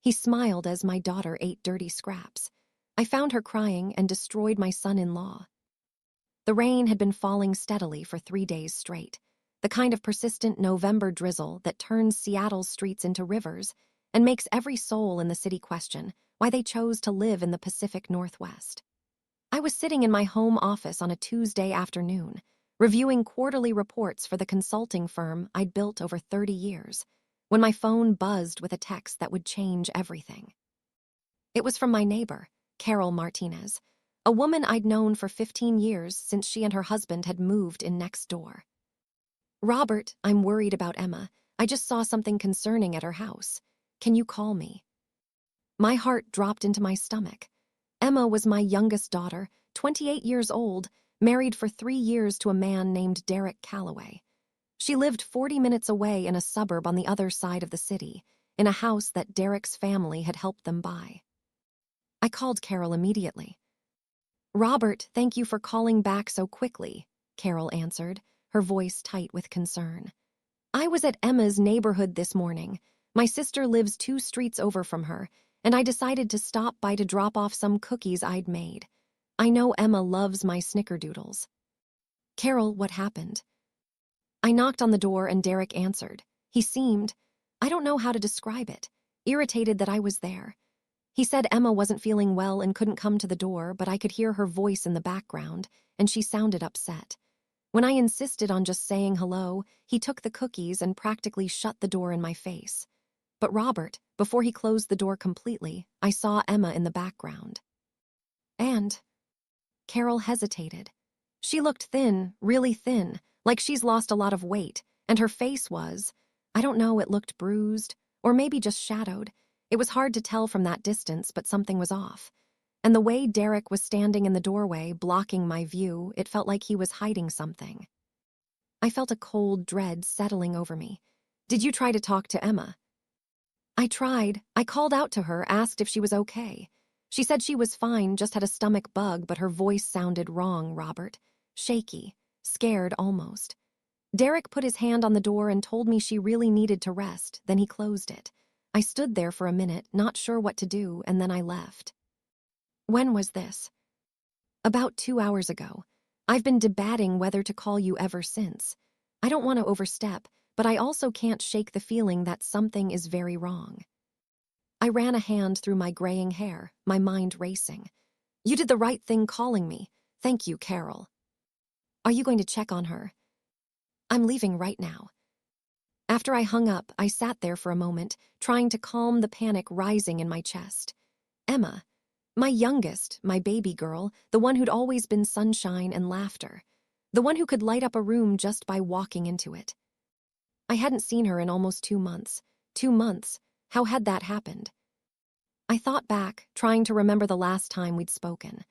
He smiled as my daughter ate dirty scraps. I found her crying and destroyed my son-in-law. The rain had been falling steadily for 3 days straight, the kind of persistent November drizzle that turns Seattle's streets into rivers and makes every soul in the city question why they chose to live in the Pacific Northwest. I was sitting in my home office on a Tuesday afternoon, reviewing quarterly reports for the consulting firm I'd built over 30 years, when my phone buzzed with a text that would change everything. It was from my neighbor, Carol Martinez, a woman I'd known for 15 years since she and her husband had moved in next door. "Robert, I'm worried about Emma. I just saw something concerning at her house. Can you call me?" My heart dropped into my stomach. Emma was my youngest daughter, 28 years old, married for 3 years to a man named Derek Calloway. She lived 40 minutes away in a suburb on the other side of the city, in a house that Derek's family had helped them buy. I called Carol immediately. "Robert, thank you for calling back so quickly," Carol answered, her voice tight with concern. "I was at Emma's neighborhood this morning. My sister lives 2 streets over from her, and I decided to stop by to drop off some cookies I'd made. I know Emma loves my snickerdoodles." "Carol, what happened?" I knocked on the door and Derek answered. He seemed, I don't know how to describe it, irritated that I was there. He said Emma wasn't feeling well and couldn't come to the door, but I could hear her voice in the background, and she sounded upset. When I insisted on just saying hello, he took the cookies and practically shut the door in my face. But Robert, before he closed the door completely, I saw Emma in the background. And Carol hesitated. She looked thin, really thin, like she's lost a lot of weight, and her face was, I don't know, it looked bruised, or maybe just shadowed. It was hard to tell from that distance, but something was off. And the way Derek was standing in the doorway, blocking my view, it felt like he was hiding something. I felt a cold dread settling over me. "Did you try to talk to Emma?" "I tried. I called out to her, asked if she was okay. She said she was fine, just had a stomach bug, but her voice sounded wrong, Robert. Shaky, scared almost. Derek put his hand on the door and told me she really needed to rest, then he closed it. I stood there for a minute, not sure what to do, and then I left." "When was this?" "About 2 hours ago. I've been debating whether to call you ever since. I don't want to overstep, but I also can't shake the feeling that something is very wrong." I ran a hand through my graying hair, my mind racing. "You did the right thing calling me. Thank you, Carol." "Are you going to check on her?" "I'm leaving right now." After I hung up, I sat there for a moment, trying to calm the panic rising in my chest. Emma, my youngest, my baby girl, the one who'd always been sunshine and laughter, the one who could light up a room just by walking into it. I hadn't seen her in almost 2 months. 2 months. How had that happened? I thought back, trying to remember the last time we'd spoken.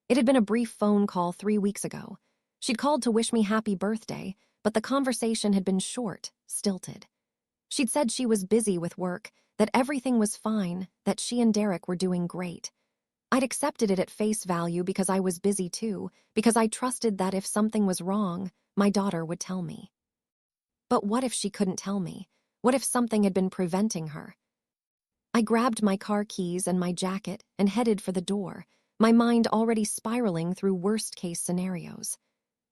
It had been a brief phone call 3 weeks ago. She'd called to wish me happy birthday, but the conversation had been short, stilted. She'd said she was busy with work, that everything was fine, that she and Derek were doing great. I'd accepted it at face value because I was busy too, because I trusted that if something was wrong, my daughter would tell me. But what if she couldn't tell me? What if something had been preventing her? I grabbed my car keys and my jacket and headed for the door, my mind already spiraling through worst-case scenarios.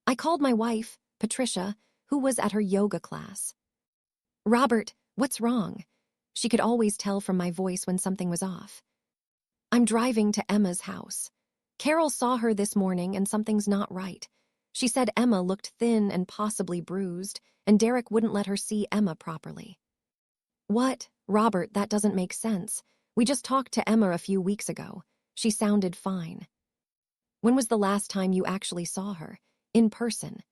I called my wife, Patricia, who was at her yoga class. "Robert, what's wrong?" She could always tell from my voice when something was off. "I'm driving to Emma's house. Carol saw her this morning and something's not right. She said Emma looked thin and possibly bruised, and Derek wouldn't let her see Emma properly." "What? Robert, that doesn't make sense. We just talked to Emma a few weeks ago. She sounded fine." "When was the last time you actually saw her? In person?"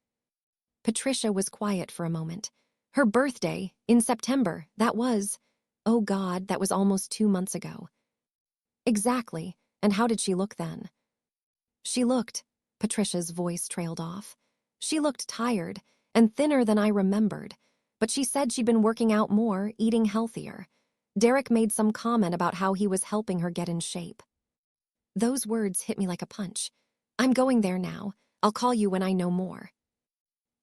Patricia was quiet for a moment. "Her birthday, in September, that was... Oh God, that was almost 2 months ago." "Exactly. And how did she look then?" "She looked..." Patricia's voice trailed off. "She looked tired, and thinner than I remembered. But she said she'd been working out more, eating healthier. Derek made some comment about how he was helping her get in shape." Those words hit me like a punch. "I'm going there now. I'll call you when I know more."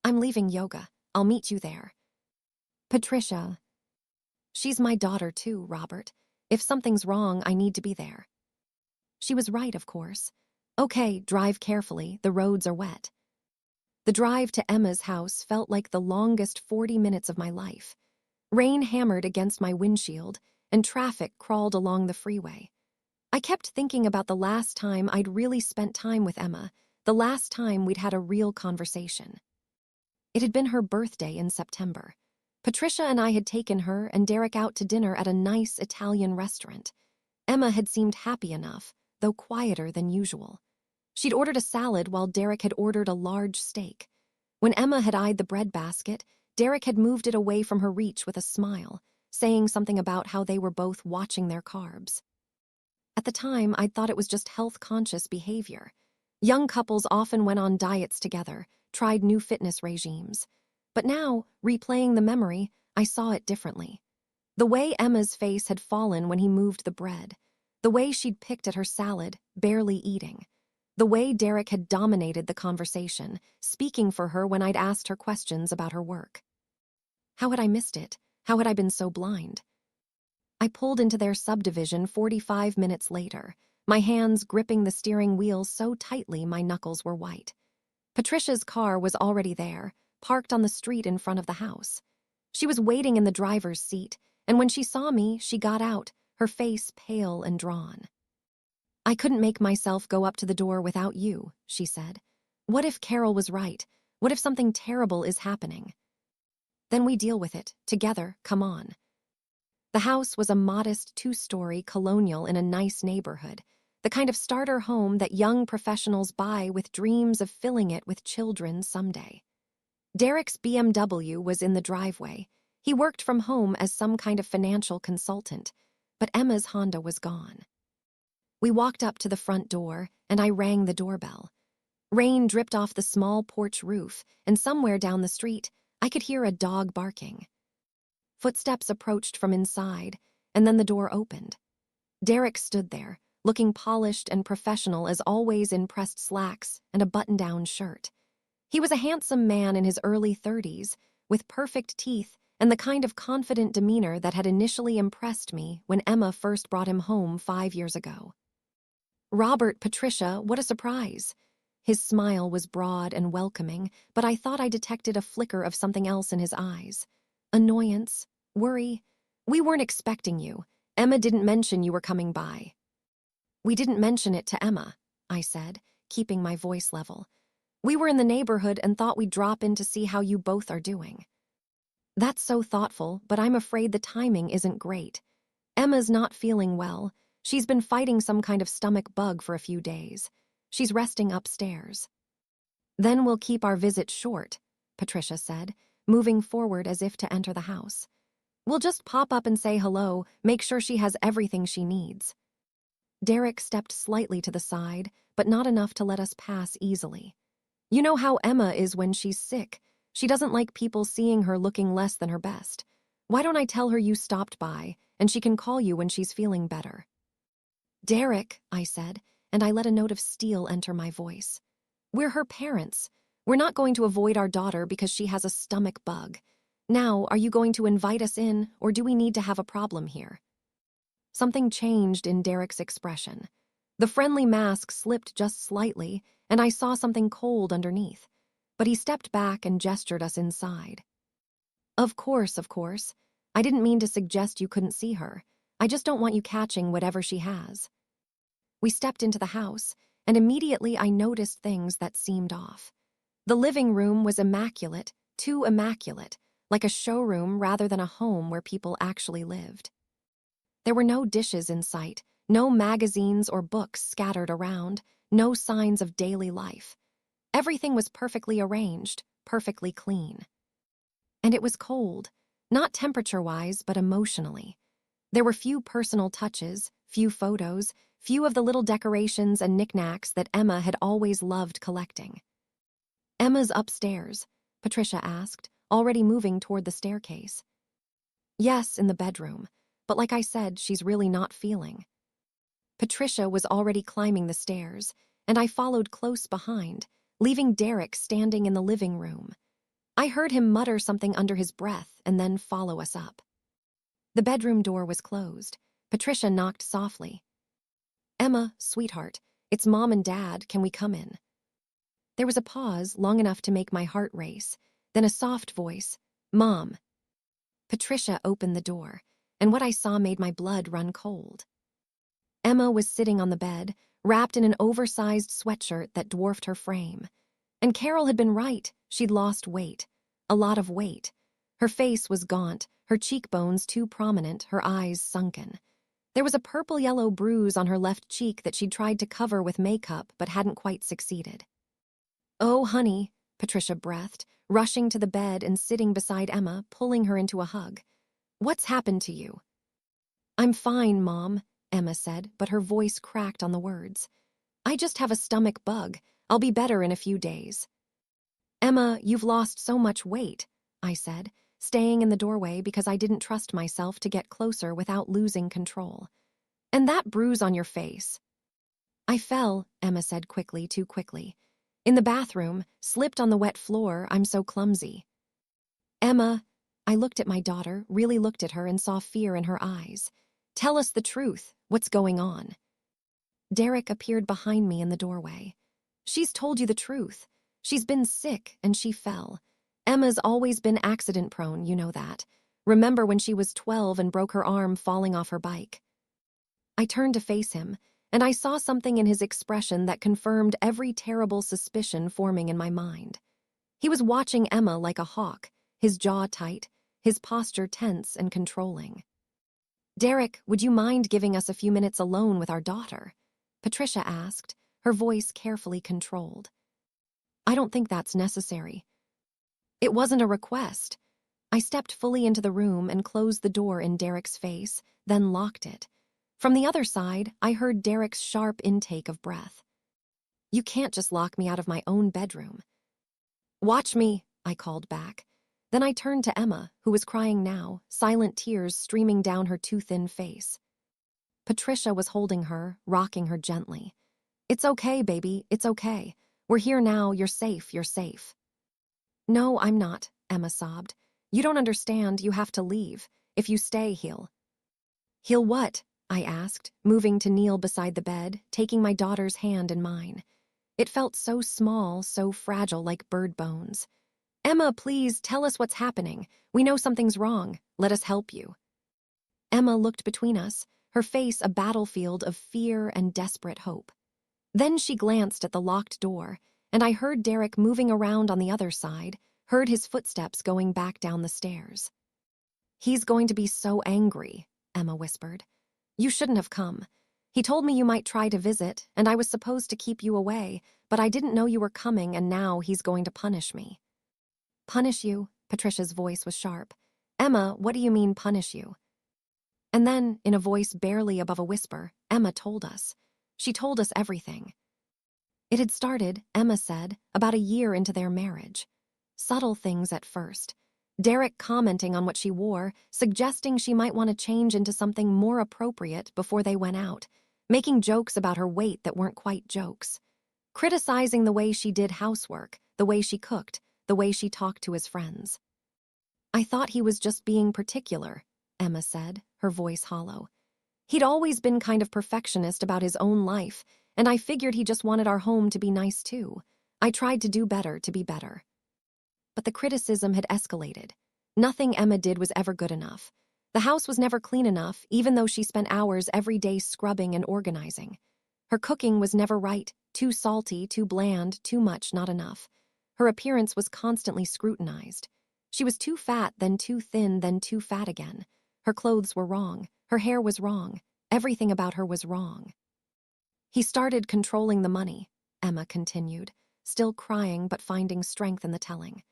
"I'm leaving yoga. I'll meet you there." "Patricia..." "She's my daughter too, Robert. If something's wrong, I need to be there. She was right, of course. Okay, drive carefully, the roads are wet. The drive to Emma's house felt like the longest 40 minutes of my life. Rain hammered against my windshield, and traffic crawled along the freeway. I kept thinking about the last time I'd really spent time with Emma, the last time we'd had a real conversation. It had been her birthday in September. Patricia and I had taken her and Derek out to dinner at a nice Italian restaurant. Emma had seemed happy enough, though quieter than usual. She'd ordered a salad while Derek had ordered a large steak. When Emma had eyed the bread basket, Derek had moved it away from her reach with a smile, saying something about how they were both watching their carbs. At the time, I'd thought it was just health-conscious behavior. Young couples often went on diets together, tried new fitness regimes. But now, replaying the memory, I saw it differently. The way Emma's face had fallen when he moved the bread, the way she'd picked at her salad, barely eating, the way Derek had dominated the conversation, speaking for her when I'd asked her questions about her work. How had I missed it? How had I been so blind? I pulled into their subdivision 45 minutes later, my hands gripping the steering wheel so tightly my knuckles were white. Patricia's car was already there, parked on the street in front of the house. She was waiting in the driver's seat, and when she saw me, she got out, her face pale and drawn. "I couldn't make myself go up to the door without you," she said. "What if Carol was right? What if something terrible is happening? Then we deal with it, together, come on." The house was a modest 2-story colonial in a nice neighborhood, the kind of starter home that young professionals buy with dreams of filling it with children someday. Derek's BMW was in the driveway. He worked from home as some kind of financial consultant, but Emma's Honda was gone. We walked up to the front door, and I rang the doorbell. Rain dripped off the small porch roof, and somewhere down the street, I could hear a dog barking. Footsteps approached from inside, and then the door opened. Derek stood there, looking polished and professional as always in pressed slacks and a button-down shirt. He was a handsome man in his early 30s, with perfect teeth and the kind of confident demeanor that had initially impressed me when Emma first brought him home 5 years ago. "Robert, Patricia, what a surprise." His smile was broad and welcoming, but I thought I detected a flicker of something else in his eyes. Annoyance, worry. "We weren't expecting you. Emma didn't mention you were coming by." "We didn't mention it to Emma," I said, keeping my voice level. "We were in the neighborhood and thought we'd drop in to see how you both are doing." "That's so thoughtful, but I'm afraid the timing isn't great. Emma's not feeling well. She's been fighting some kind of stomach bug for a few days. She's resting upstairs." "Then we'll keep our visit short," Patricia said, moving forward as if to enter the house. "We'll just pop up and say hello, make sure she has everything she needs." Derek stepped slightly to the side, but not enough to let us pass easily. "You know how Emma is when she's sick. She doesn't like people seeing her looking less than her best. Why don't I tell her you stopped by, and she can call you when she's feeling better?" "Derek," I said, and I let a note of steel enter my voice. "We're her parents. We're not going to avoid our daughter because she has a stomach bug. Now, are you going to invite us in, or do we need to have a problem here?" Something changed in Derek's expression. The friendly mask slipped just slightly, and I saw something cold underneath. But he stepped back and gestured us inside. Of course. I didn't mean to suggest you couldn't see her. I just don't want you catching whatever she has." We stepped into the house, and immediately I noticed things that seemed off. The living room was immaculate, too immaculate, like a showroom rather than a home where people actually lived. There were no dishes in sight, no magazines or books scattered around, no signs of daily life. Everything was perfectly arranged, perfectly clean. And it was cold, not temperature-wise, but emotionally. There were few personal touches, few photos, few of the little decorations and knickknacks that Emma had always loved collecting. "Emma's upstairs," Patricia asked, already moving toward the staircase. "Yes, in the bedroom, but like I said, she's really not feeling." Patricia was already climbing the stairs, and I followed close behind, leaving Derek standing in the living room. I heard him mutter something under his breath and then follow us up. The bedroom door was closed. Patricia knocked softly. "Emma, sweetheart, it's Mom and Dad. Can we come in?" There was a pause long enough to make my heart race, then a soft voice, "Mom." Patricia opened the door, and what I saw made my blood run cold. Emma was sitting on the bed, wrapped in an oversized sweatshirt that dwarfed her frame. And Carol had been right. She'd lost weight. A lot of weight. Her face was gaunt, her cheekbones too prominent, her eyes sunken. There was a purple-yellow bruise on her left cheek that she'd tried to cover with makeup but hadn't quite succeeded. "Oh, honey," Patricia breathed, rushing to the bed and sitting beside Emma, pulling her into a hug. "What's happened to you?" "I'm fine, Mom," Emma said, but her voice cracked on the words. "I just have a stomach bug. I'll be better in a few days." "Emma, you've lost so much weight," I said, staying in the doorway because I didn't trust myself to get closer without losing control. "And that bruise on your face." "I fell," Emma said quickly, too quickly. "In the bathroom, slipped on the wet floor. I'm so clumsy." "Emma," I looked at my daughter, really looked at her and saw fear in her eyes. "Tell us the truth. What's going on?" Derek appeared behind me in the doorway. "She's told you the truth. She's been sick and she fell. Emma's always been accident-prone, you know that. Remember when she was 12 and broke her arm falling off her bike?" I turned to face him, and I saw something in his expression that confirmed every terrible suspicion forming in my mind. He was watching Emma like a hawk, his jaw tight, his posture tense and controlling. "Derek, would you mind giving us a few minutes alone with our daughter?" Patricia asked, her voice carefully controlled. "I don't think that's necessary." It wasn't a request. I stepped fully into the room and closed the door in Derek's face, then locked it. From the other side, I heard Derek's sharp intake of breath. "You can't just lock me out of my own bedroom." "Watch me," I called back. Then I turned to Emma, who was crying now, silent tears streaming down her too thin face. Patricia was holding her, rocking her gently. "It's okay, baby, it's okay. We're here now, you're safe, you're safe." "No, I'm not," Emma sobbed. "You don't understand, you have to leave. If you stay, he'll..." "He'll what?" I asked, moving to kneel beside the bed, taking my daughter's hand in mine. It felt so small, so fragile, like bird bones. "Emma, please, tell us what's happening. We know something's wrong. Let us help you." Emma looked between us, her face a battlefield of fear and desperate hope. Then she glanced at the locked door, and I heard Derek moving around on the other side, heard his footsteps going back down the stairs. "He's going to be so angry," Emma whispered. "You shouldn't have come. He told me you might try to visit, and I was supposed to keep you away, but I didn't know you were coming, and now he's going to punish me." "Punish you?" Patricia's voice was sharp. "Emma, what do you mean, punish you?" And then, in a voice barely above a whisper, Emma told us. She told us everything. It had started, Emma said, about a year into their marriage. Subtle things at first. Derek commenting on what she wore, suggesting she might want to change into something more appropriate before they went out, making jokes about her weight that weren't quite jokes, criticizing the way she did housework, the way she cooked, the way she talked to his friends. "I thought he was just being particular," Emma said, her voice hollow. "He'd always been kind of perfectionist about his own life, and I figured he just wanted our home to be nice too. I tried to do better to be better." But the criticism had escalated. Nothing Emma did was ever good enough. The house was never clean enough, even though she spent hours every day scrubbing and organizing. Her cooking was never right, too salty, too bland, too much, not enough. Her appearance was constantly scrutinized. She was too fat, then too thin, then too fat again. Her clothes were wrong. Her hair was wrong. Everything about her was wrong. "He started controlling the money," Emma continued, still crying but finding strength in the telling.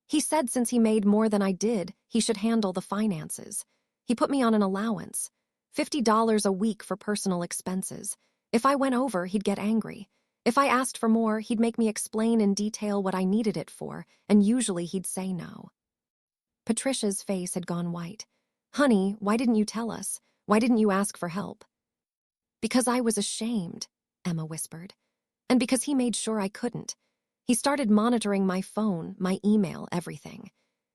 "He said since he made more than I did, he should handle the finances. He put me on an allowance, $50 a week for personal expenses. If I went over, he'd get angry. If I asked for more, he'd make me explain in detail what I needed it for, and usually he'd say no." Patricia's face had gone white. "Honey, why didn't you tell us? Why didn't you ask for help?" "Because I was ashamed," Emma whispered. "And because he made sure I couldn't. He started monitoring my phone, my email, everything.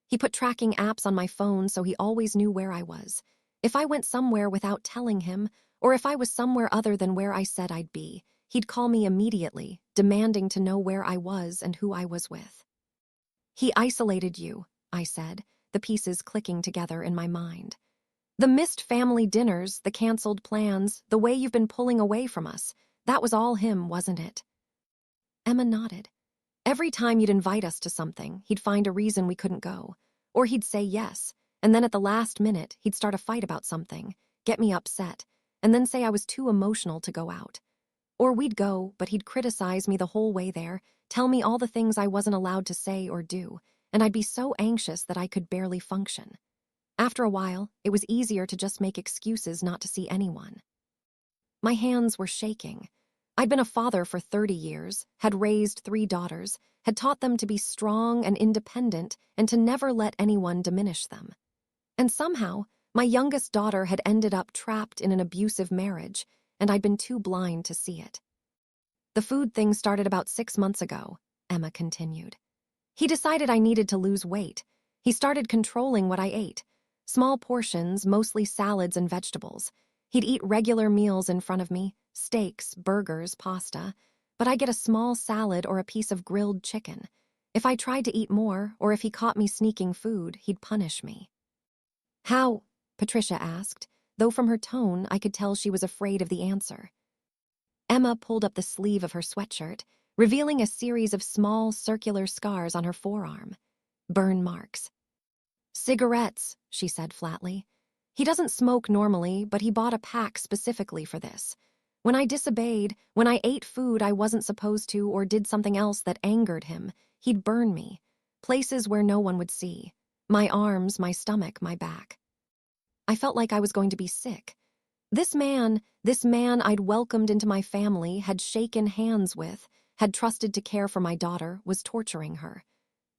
He put tracking apps on my phone so he always knew where I was. If I went somewhere without telling him, or if I was somewhere other than where I said I'd be, he'd call me immediately, demanding to know where I was and who I was with. He isolated you, I said, the pieces clicking together in my mind. The missed family dinners, the canceled plans, the way you've been pulling away from us, that was all him, wasn't it? Emma nodded. Every time you'd invite us to something, he'd find a reason we couldn't go. Or he'd say yes, and then at the last minute, he'd start a fight about something, get me upset, and then say I was too emotional to go out. Or we'd go, but he'd criticize me the whole way there, tell me all the things I wasn't allowed to say or do, and I'd be so anxious that I could barely function. After a while, it was easier to just make excuses not to see anyone. My hands were shaking. I'd been a father for 30 years, had raised 3 daughters, had taught them to be strong and independent and to never let anyone diminish them. And somehow, my youngest daughter had ended up trapped in an abusive marriage, and I'd been too blind to see it. The food thing started about 6 months ago, Emma continued. He decided I needed to lose weight. He started controlling what I ate. Small portions, mostly salads and vegetables. He'd eat regular meals in front of me, steaks, burgers, pasta, but I get a small salad or a piece of grilled chicken. If I tried to eat more, or if he caught me sneaking food, he'd punish me. How? Patricia asked, though from her tone I could tell she was afraid of the answer. Emma pulled up the sleeve of her sweatshirt, revealing a series of small circular scars on her forearm. Burn marks. Cigarettes, she said flatly. He doesn't smoke normally, but he bought a pack specifically for this. When I disobeyed, when I ate food I wasn't supposed to or did something else that angered him, he'd burn me. Places where no one would see. My arms, my stomach, my back. I felt like I was going to be sick. This man I'd welcomed into my family, had shaken hands with, had trusted to care for my daughter, was torturing her.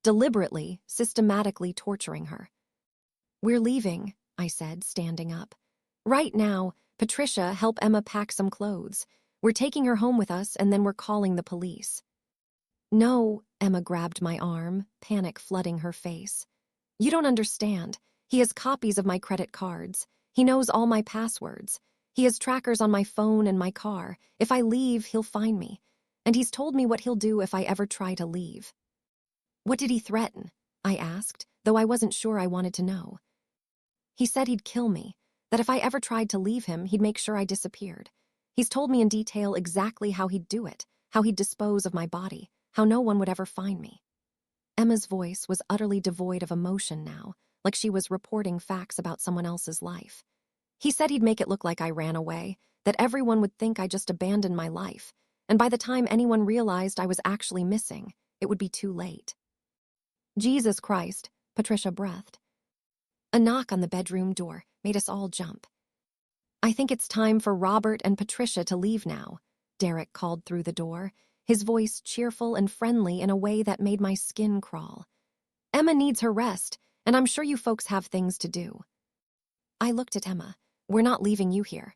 Deliberately, systematically torturing her. We're leaving, I said, standing up. Right now, Patricia, help Emma pack some clothes. We're taking her home with us and then we're calling the police. No, Emma grabbed my arm, panic flooding her face. You don't understand. He has copies of my credit cards. He knows all my passwords. He has trackers on my phone and my car. If I leave, he'll find me. And he's told me what he'll do if I ever try to leave. What did he threaten? I asked, though I wasn't sure I wanted to know. He said he'd kill me, that if I ever tried to leave him, he'd make sure I disappeared. He's told me in detail exactly how he'd do it, how he'd dispose of my body, how no one would ever find me. Emma's voice was utterly devoid of emotion now, like she was reporting facts about someone else's life. He said he'd make it look like I ran away, that everyone would think I just abandoned my life, and by the time anyone realized I was actually missing, it would be too late. Jesus Christ, Patricia breathed. A knock on the bedroom door made us all jump. I think it's time for Robert and Patricia to leave now, Derek called through the door, his voice cheerful and friendly in a way that made my skin crawl. Emma needs her rest, and I'm sure you folks have things to do. I looked at Emma. We're not leaving you here.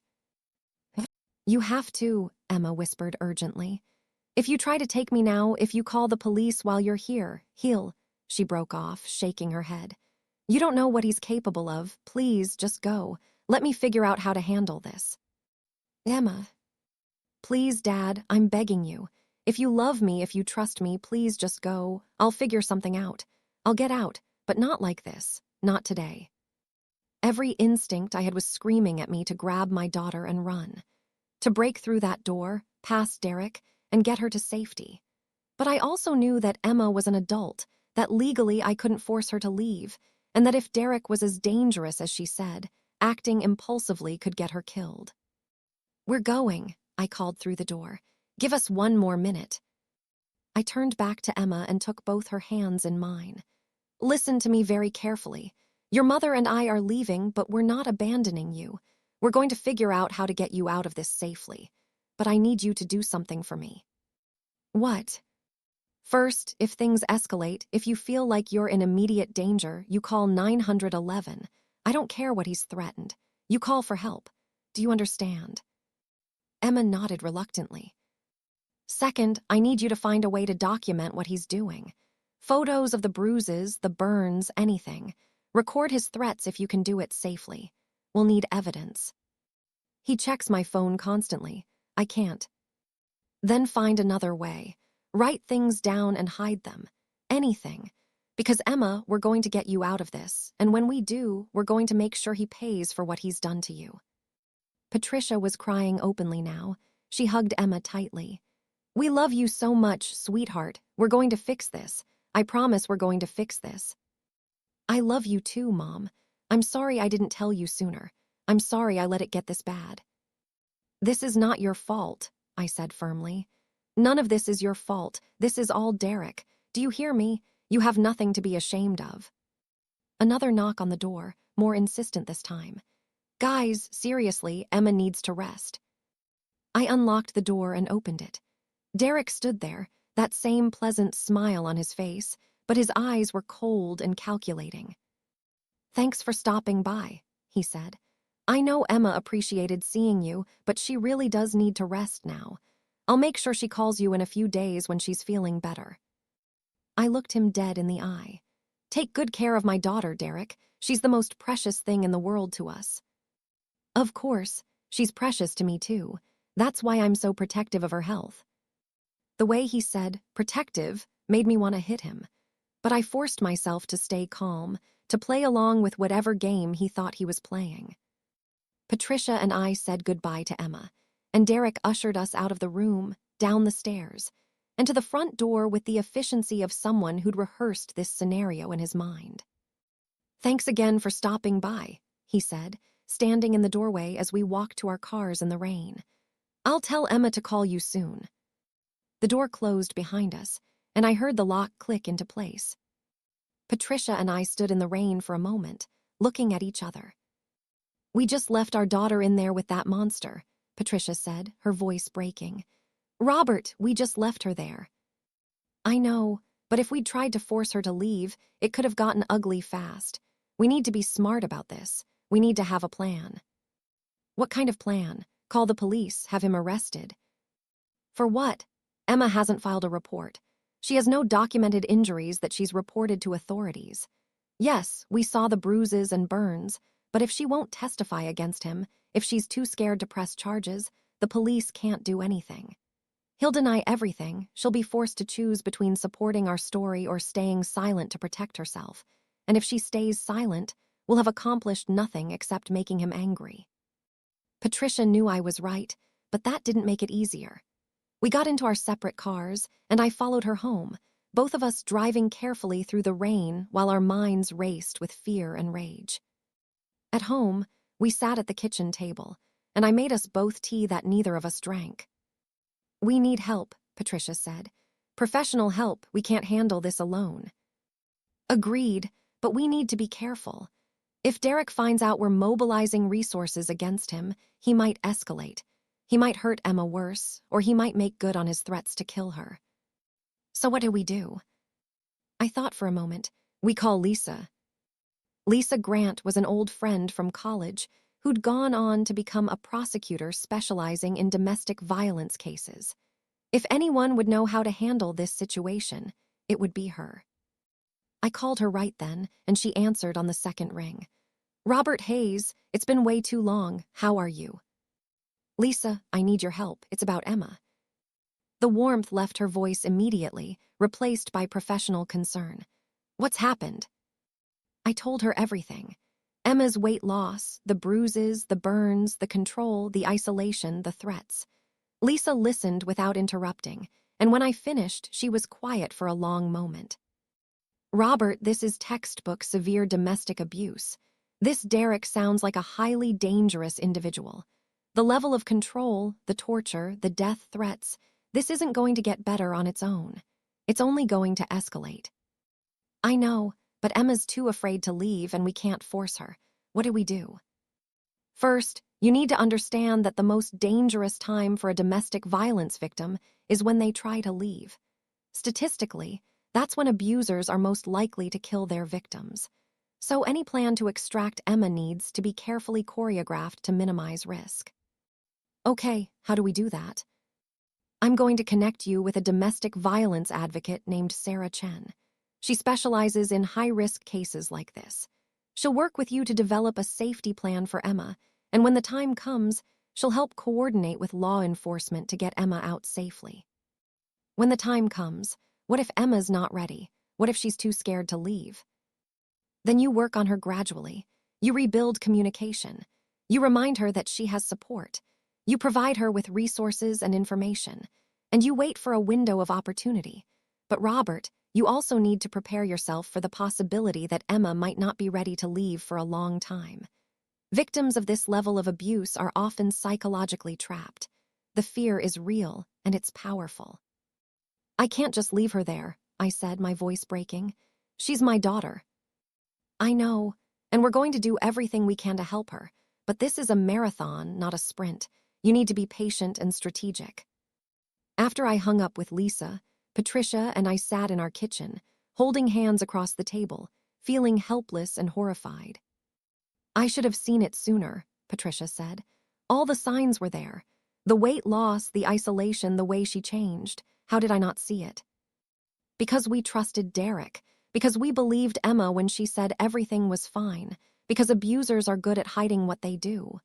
You have to, Emma whispered urgently. If you try to take me now, if you call the police while you're here, he'll... She broke off, shaking her head. You don't know what he's capable of. Please, just go. Let me figure out how to handle this. Emma. Please, Dad, I'm begging you. If you love me, if you trust me, please just go. I'll figure something out. I'll get out, but not like this. Not today. Every instinct I had was screaming at me to grab my daughter and run. To break through that door, past Derek, and get her to safety. But I also knew that Emma was an adult, that legally I couldn't force her to leave, and that if Derek was as dangerous as she said, acting impulsively could get her killed. We're going, I called through the door. Give us 1 more minute. I turned back to Emma and took both her hands in mine. Listen to me very carefully. Your mother and I are leaving, but we're not abandoning you. We're going to figure out how to get you out of this safely. But I need you to do something for me. What? First, if things escalate, if you feel like you're in immediate danger, you call 911. I don't care what he's threatened. You call for help. Do you understand? Emma nodded reluctantly. Second, I need you to find a way to document what he's doing. Photos of the bruises, the burns, anything. Record his threats if you can do it safely. We'll need evidence. He checks my phone constantly. I can't. Then find another way. Write things down and hide them. Anything. Because Emma, we're going to get you out of this, and when we do, we're going to make sure he pays for what he's done to you. Patricia was crying openly now. She hugged Emma tightly. We love you so much, sweetheart. We're going to fix this. I promise we're going to fix this. I love you too, Mom. I'm sorry I didn't tell you sooner. I'm sorry I let it get this bad. This is not your fault, I said firmly. None of this is your fault. This is all Derek. Do you hear me? You have nothing to be ashamed of. Another knock on the door, more insistent this time. Guys, seriously, Emma needs to rest. I unlocked the door and opened it. Derek stood there, that same pleasant smile on his face, but his eyes were cold and calculating. Thanks for stopping by, he said. I know Emma appreciated seeing you, but she really does need to rest now. I'll make sure she calls you in a few days when she's feeling better. I looked him dead in the eye. Take good care of my daughter, Derek. She's the most precious thing in the world to us. Of course, she's precious to me too. That's why I'm so protective of her health. The way he said, protective, made me want to hit him. But I forced myself to stay calm, to play along with whatever game he thought he was playing. Patricia and I said goodbye to Emma, and Derek ushered us out of the room, down the stairs, and to the front door with the efficiency of someone who'd rehearsed this scenario in his mind. Thanks again for stopping by, he said, standing in the doorway as we walked to our cars in the rain. I'll tell Emma to call you soon. The door closed behind us, and I heard the lock click into place. Patricia and I stood in the rain for a moment, looking at each other. We just left our daughter in there with that monster, Patricia said, her voice breaking. Robert, we just left her there. I know, but if we'd tried to force her to leave, it could have gotten ugly fast. We need to be smart about this. We need to have a plan. What kind of plan? Call the police, have him arrested. For what? Emma hasn't filed a report. She has no documented injuries that she's reported to authorities. Yes, we saw the bruises and burns, but if she won't testify against him, if she's too scared to press charges, the police can't do anything. He'll deny everything. She'll be forced to choose between supporting our story or staying silent to protect herself. And if she stays silent, we'll have accomplished nothing except making him angry. Patricia knew I was right, but that didn't make it easier. We got into our separate cars, and I followed her home, both of us driving carefully through the rain while our minds raced with fear and rage. At home, we sat at the kitchen table, and I made us both tea that neither of us drank. We need help, Patricia said. Professional help, we can't handle this alone. Agreed, but we need to be careful. If Derek finds out we're mobilizing resources against him, he might escalate. He might hurt Emma worse, or he might make good on his threats to kill her. So what do we do? I thought for a moment. We call Lisa. Lisa Grant was an old friend from college who'd gone on to become a prosecutor specializing in domestic violence cases. If anyone would know how to handle this situation, it would be her. I called her right then, and she answered on the second ring. Robert Hayes, it's been way too long. How are you? Lisa, I need your help. It's about Emma. The warmth left her voice immediately, replaced by professional concern. What's happened? I told her everything. Emma's weight loss, the bruises, the burns, the control, the isolation, the threats. Lisa listened without interrupting, and when I finished, she was quiet for a long moment. Robert, this is textbook severe domestic abuse. This Derek sounds like a highly dangerous individual. The level of control, the torture, the death threats, this isn't going to get better on its own. It's only going to escalate. I know, but Emma's too afraid to leave and we can't force her. What do we do? First, you need to understand that the most dangerous time for a domestic violence victim is when they try to leave. Statistically, that's when abusers are most likely to kill their victims. So any plan to extract Emma needs to be carefully choreographed to minimize risk. Okay, how do we do that? I'm going to connect you with a domestic violence advocate named Sarah Chen. She specializes in high-risk cases like this. She'll work with you to develop a safety plan for Emma, and when the time comes, she'll help coordinate with law enforcement to get Emma out safely. When the time comes, what if Emma's not ready? What if she's too scared to leave? Then you work on her gradually. You rebuild communication. You remind her that she has support. You provide her with resources and information. And you wait for a window of opportunity. But Robert, you also need to prepare yourself for the possibility that Emma might not be ready to leave for a long time. Victims of this level of abuse are often psychologically trapped. The fear is real, and it's powerful. I can't just leave her there, I said, my voice breaking. She's my daughter. I know, and we're going to do everything we can to help her. But this is a marathon, not a sprint. You need to be patient and strategic. After I hung up with Lisa, Patricia and I sat in our kitchen, holding hands across the table, feeling helpless and horrified. I should have seen it sooner, Patricia said. All the signs were there. The weight loss, the isolation, the way she changed. How did I not see it? Because we trusted Derek. Because we believed Emma when she said everything was fine. Because abusers are good at hiding what they do.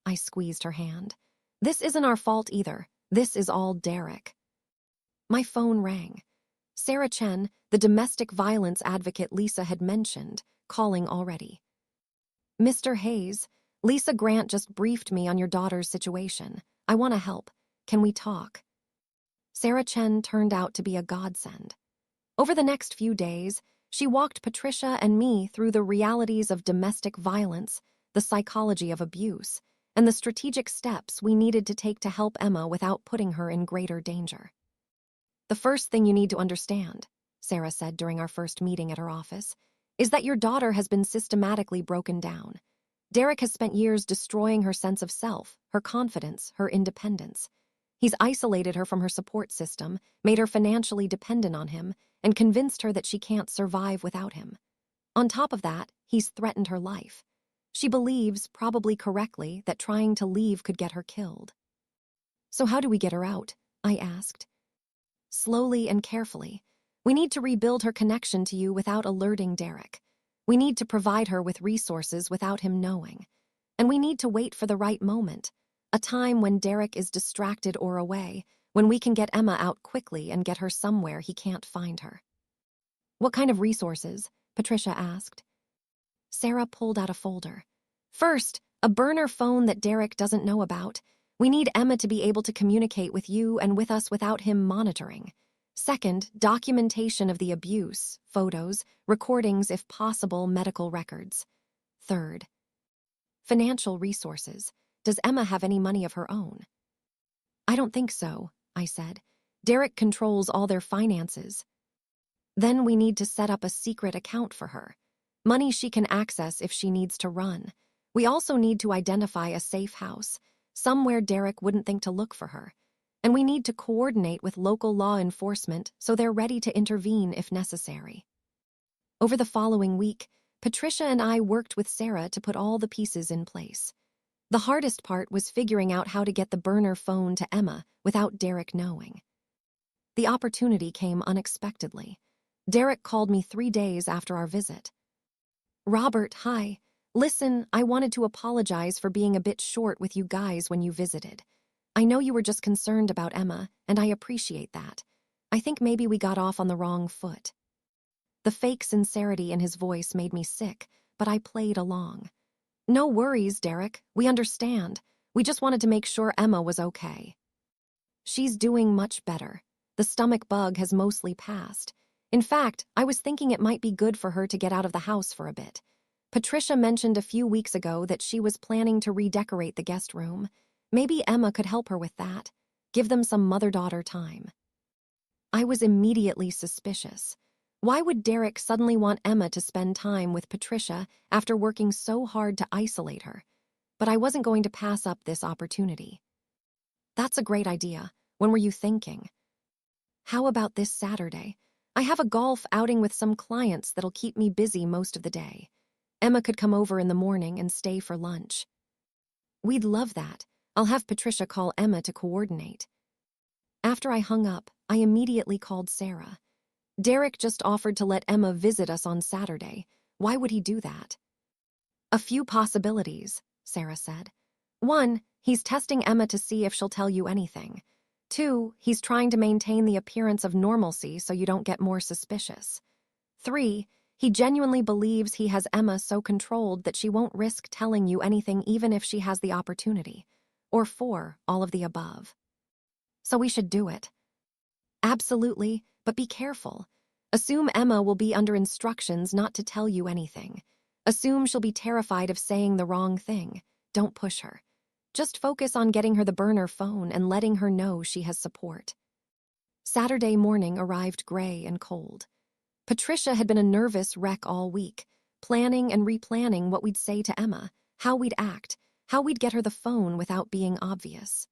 I squeezed her hand. This isn't our fault either. This is all Derek. My phone rang. Sarah Chen, the domestic violence advocate Lisa had mentioned, calling already. Mr. Hayes, Lisa Grant just briefed me on your daughter's situation. I want to help. Can we talk? Sarah Chen turned out to be a godsend. Over the next few days, she walked Patricia and me through the realities of domestic violence, the psychology of abuse, and the strategic steps we needed to take to help Emma without putting her in greater danger. The first thing you need to understand, Sarah said during our first meeting at her office, is that your daughter has been systematically broken down. Derek has spent years destroying her sense of self, her confidence, her independence. He's isolated her from her support system, made her financially dependent on him, and convinced her that she can't survive without him. On top of that, he's threatened her life. She believes, probably correctly, that trying to leave could get her killed. So how do we get her out? I asked. Slowly and carefully. We need to rebuild her connection to you without alerting Derek. We need to provide her with resources without him knowing. And we need to wait for the right moment, a time when Derek is distracted or away, when we can get Emma out quickly and get her somewhere he can't find her. What kind of resources? Patricia asked. Sarah pulled out a folder. First, a burner phone that Derek doesn't know about. We need Emma to be able to communicate with you and with us without him monitoring. Second, documentation of the abuse, photos, recordings, if possible, medical records. Third, financial resources. Does Emma have any money of her own? I don't think so, I said. Derek controls all their finances. Then we need to set up a secret account for her. Money she can access if she needs to run. We also need to identify a safe house, somewhere Derek wouldn't think to look for her. And we need to coordinate with local law enforcement so they're ready to intervene if necessary. Over the following week, Patricia and I worked with Sarah to put all the pieces in place. The hardest part was figuring out how to get the burner phone to Emma without Derek knowing. The opportunity came unexpectedly. Derek called me 3 days after our visit. Robert, hi. Listen, I wanted to apologize for being a bit short with you guys when you visited. I know you were just concerned about Emma, and I appreciate that. I think maybe we got off on the wrong foot. The fake sincerity in his voice made me sick, but I played along. No worries, Derek. We understand. We just wanted to make sure Emma was okay. She's doing much better. The stomach bug has mostly passed. In fact, I was thinking it might be good for her to get out of the house for a bit. Patricia mentioned a few weeks ago that she was planning to redecorate the guest room. Maybe Emma could help her with that. Give them some mother-daughter time. I was immediately suspicious. Why would Derek suddenly want Emma to spend time with Patricia after working so hard to isolate her? But I wasn't going to pass up this opportunity. That's a great idea. When were you thinking? How about this Saturday? I have a golf outing with some clients that'll keep me busy most of the day. Emma could come over in the morning and stay for lunch. We'd love that. I'll have Patricia call Emma to coordinate. After I hung up, I immediately called Sarah. Derek just offered to let Emma visit us on Saturday. Why would he do that? A few possibilities, Sarah said. 1, he's testing Emma to see if she'll tell you anything. 2, he's trying to maintain the appearance of normalcy so you don't get more suspicious. 3, he genuinely believes he has Emma so controlled that she won't risk telling you anything even if she has the opportunity. Or 4, all of the above. So we should do it. Absolutely, but be careful. Assume Emma will be under instructions not to tell you anything. Assume she'll be terrified of saying the wrong thing. Don't push her. Just focus on getting her the burner phone and letting her know she has support. Saturday morning arrived gray and cold. Patricia had been a nervous wreck all week, planning and replanning what we'd say to Emma, how we'd act, how we'd get her the phone without being obvious.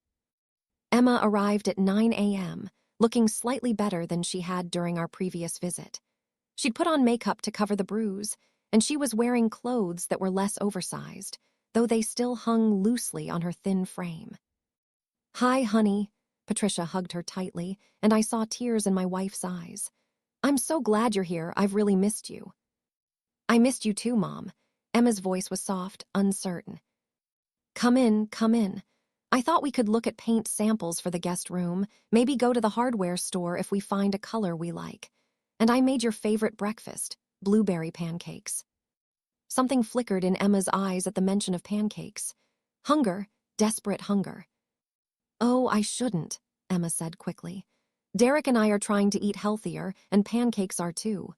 Emma arrived at 9 a.m., looking slightly better than she had during our previous visit. She'd put on makeup to cover the bruise, and she was wearing clothes that were less oversized, though they still hung loosely on her thin frame. "Hi, honey." Patricia hugged her tightly, and I saw tears in my wife's eyes. "I'm so glad you're here. I've really missed you." "I missed you too, Mom." Emma's voice was soft, uncertain. Come in, come in. I thought we could look at paint samples for the guest room, maybe go to the hardware store if we find a color we like. And I made your favorite breakfast, blueberry pancakes." Something flickered in Emma's eyes at the mention of pancakes. Hunger, desperate hunger. "Oh, I shouldn't," Emma said quickly. "Derek and I are trying to eat healthier, and pancakes are too."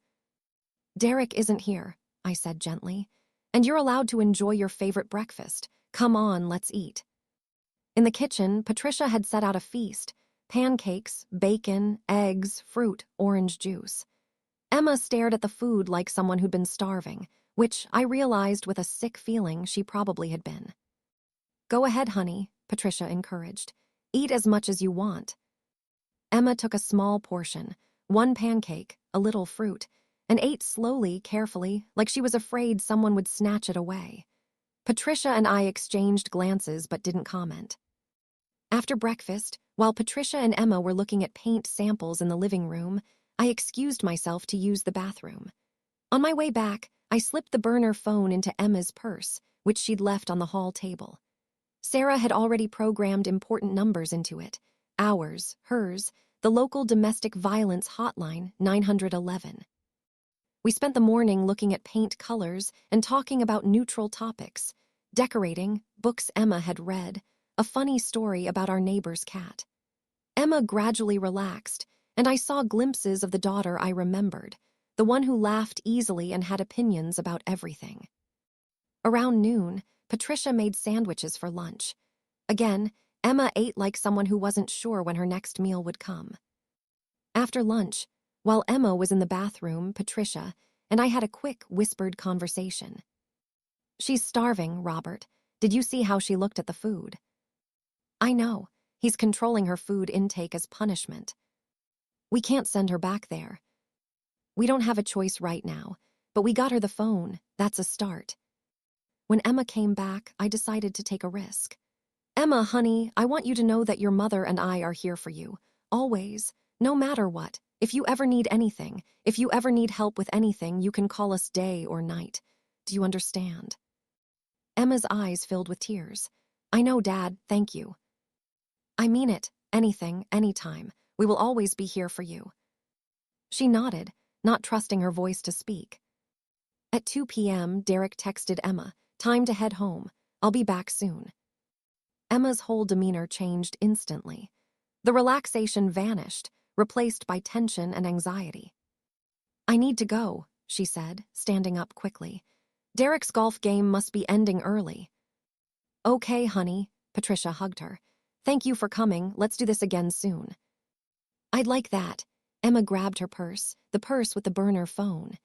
"Derek isn't here," I said gently. "And you're allowed to enjoy your favorite breakfast. Come on, let's eat." In the kitchen, Patricia had set out a feast: pancakes, bacon, eggs, fruit, orange juice. Emma stared at the food like someone who'd been starving, which I realized with a sick feeling she probably had been. "Go ahead, honey," Patricia encouraged. "Eat as much as you want." Emma took a small portion, one pancake, a little fruit, and ate slowly, carefully, like she was afraid someone would snatch it away. Patricia and I exchanged glances but didn't comment. After breakfast, while Patricia and Emma were looking at paint samples in the living room, I excused myself to use the bathroom. On my way back, I slipped the burner phone into Emma's purse, which she'd left on the hall table. Sarah had already programmed important numbers into it: ours, hers, the local domestic violence hotline, 911. We spent the morning looking at paint colors and talking about neutral topics: decorating, books Emma had read, a funny story about our neighbor's cat. Emma gradually relaxed, and I saw glimpses of the daughter I remembered, the one who laughed easily and had opinions about everything. Around noon, Patricia made sandwiches for lunch. Again, Emma ate like someone who wasn't sure when her next meal would come. After lunch, while Emma was in the bathroom, Patricia and I had a quick, whispered conversation. "She's starving, Robert. Did you see how she looked at the food?" "I know. He's controlling her food intake as punishment." "We can't send her back there." "We don't have a choice right now, but we got her the phone. That's a start." When Emma came back, I decided to take a risk. "Emma, honey, I want you to know that your mother and I are here for you. Always. No matter what. If you ever need anything, if you ever need help with anything, you can call us day or night. Do you understand?" Emma's eyes filled with tears. "I know, Dad. Thank you." "I mean it. Anything, anytime. We will always be here for you." She nodded, not trusting her voice to speak. At 2 p.m., Derek texted Emma, "Time to head home. I'll be back soon." Emma's whole demeanor changed instantly. The relaxation vanished, replaced by tension and anxiety. "I need to go," she said, standing up quickly. "Derek's golf game must be ending early." "Okay, honey," Patricia hugged her. "Thank you for coming. Let's do this again soon." "I'd like that." Emma grabbed her purse, the purse with the burner phone.